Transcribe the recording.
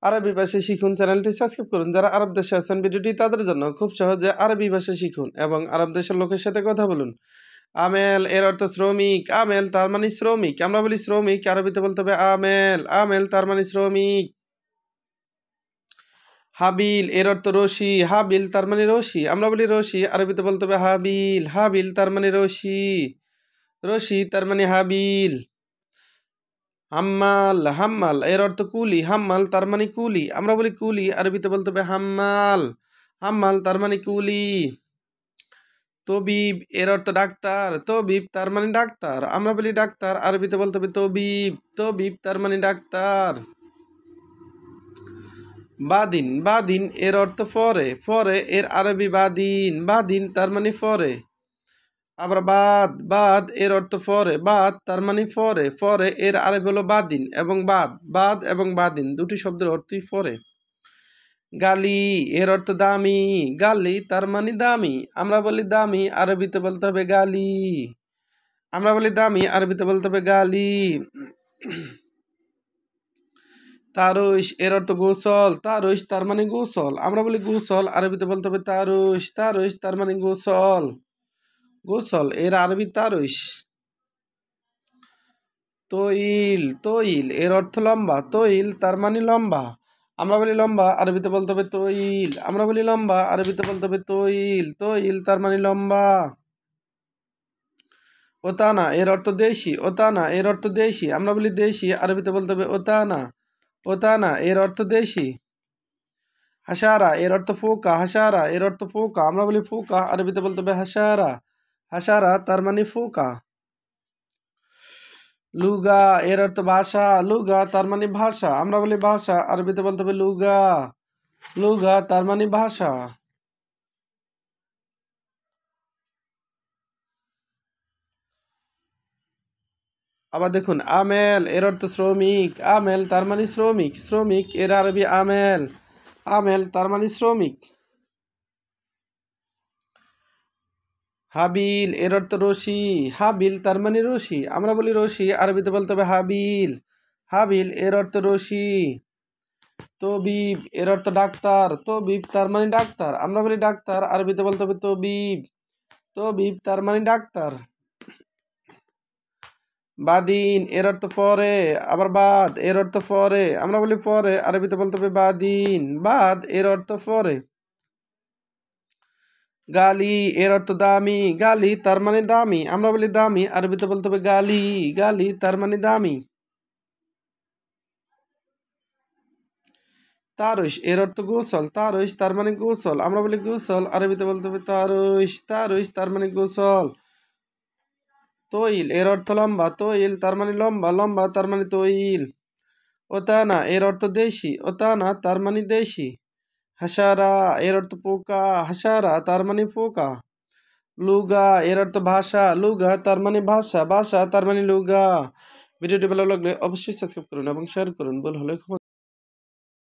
আরবি ভাষা শিখুন চ্যানেলটি সাবস্ক্রাইব করুন। যারা আরব দেশে আছেন ভিডিওটি তাদের জন্য। খুব সহজে আরবি ভাষা শিখুন এবং আরব দেশের লোকের সাথে কথা বলুন। আমেল এর অর্থ শ্রমিক। আমেল তার মানে শ্রমিক। আমরা বলি শ্রমিক, আরবিতে বলতে হবে আমেল। আমেল তার মানে শ্রমিক। হাবিল এর অর্থ রশি। হাবিল তার মানে রশি। আমরা বলি রশি, আরবিতে বলতে হবে হাবিল। হাবিল তার মানে রশি। রশি তার মানে হাবিল। হাম্মাল। হাম্মাল এর অর্থ কুলি। হাম্মাল তার মানে কুলি। আমরা বলি কুলি, আরবিতে বলতে হবে হাম্মাল। হাম্মাল তার মানে কুলি। তবিব এর অর্থ ডাক্তার। তবিব তার মানে ডাক্তার। আমরা বলি ডাক্তার, আরবিতে বলতে হবে তবিব। তবিব তার মানে ডাক্তার। বাদিন। বাদিন এর অর্থ ফরে। ফরে এর আরবি বাদিন। বাদিন তার মানে ফরে। আবার বাদ। বাদ এর অর্থ ফরে। বাদ তার মানে ফরে। ফরে এর আরবি হলো বাদিন এবং বাদ। বাদ এবং বাদিন দুটি শব্দের অর্থই ফরে। গালি এর অর্থ দামি। গালি তার মানে দামি। আমরা বলি দামি, আরবিতে বলতে হবে গালি। আমরা বলি দামি, আরবিতে বলতে হবে গালি। তারুশ এর অর্থ গোসল। তারুশ তার মানে গোসল। আমরা বলি গোসল, আরবিতে বলতে হবে তারুশ। তারুশ তার মানে গোসল। গোসল এর আরবি তারুশ। তৈল। তৈল এর অর্থ লম্বা। তৈল তার মানে লম্বা। আমরা বলি লম্বা, আরবিতে বলতে হবে তৈল। আমরা বলি লম্বা, আরবিতে বলতে হবে তৈল। তৈল তার মানে লম্বা। ওতানা এর অর্থ দেশি। ওতানা এর অর্থ দেশি। আমরা বলি দেশি, আরবিতে বলতে হবে ওতানা। ওতানা এর অর্থ দেশি। হাসারা এর অর্থ ফোকা। হাসারা এর অর্থ ফোকা। আমরা বলি ফোকা, আরবিতে বলতে হবে হাসারা। হাসারা তার মানে ফোকা। লুগা এর অর্থ ভাষা। লুগা তার মানে ভাষা। আমরা বলি ভাষা, আরবিতে বলতে হবে লুগা। লুগা তার মানে ভাষা। আবার দেখুন, আমেল এর অর্থ শ্রমিক। আমেল তার মানে শ্রমিক। শ্রমিক এর আরবি আমেল। আমেল তার মানে শ্রমিক। হাবিল এর অর্থ রশি। হাবিল তার মানে রশি। আমরা বলি রশি, আরবিতে বলতে হবে হাবিল। হাবিল এর অর্থ রশি। তবিব এর অর্থ ডাক্তার। তবিব তার মানে ডাক্তার। আমরা বলি ডাক্তার, আরবিতে বলতে হবে তবিব। তবিব তার মানে ডাক্তার। বাদিন এর অর্থ পরে। আবার বাদ এর অর্থ পরে। আমরা বলি পরে, আরবিতে বলতে হবে বাদিন। বাদ এর অর্থ পরে। গালি এর অর্থ দামি। গালি তার মানে দামি। আমরা বলি দামি, আরবিতে বলতে হবে গালি। গালি তার মানে দামি। তারুশ এর অর্থ গোসল। তারুশ তার মানে গোসল। আমরা বলি গোসল, আরবিতে বলতে হবে তারুশ। তারুশ তার মানে গোসল। তৈল এর অর্থ লম্বা। তৈল তার মানে লম্বা। লম্বা তার মানে তৈল। ওতানা এর অর্থ দেশি। ওতানা তার মানে দেশি। হাসারা এর অর্থ পোকা। হাসারা তার মানে পোকা। লুগা এর অর্থ ভাষা। লুগা তার মানে ভাষা। ভাষা তার মানে লুগা। ভিডিওটি ভালো লাগলে অবশ্যই সাবস্ক্রাইব করুন এবং শেয়ার করুন। ভুল হলে ক্ষমা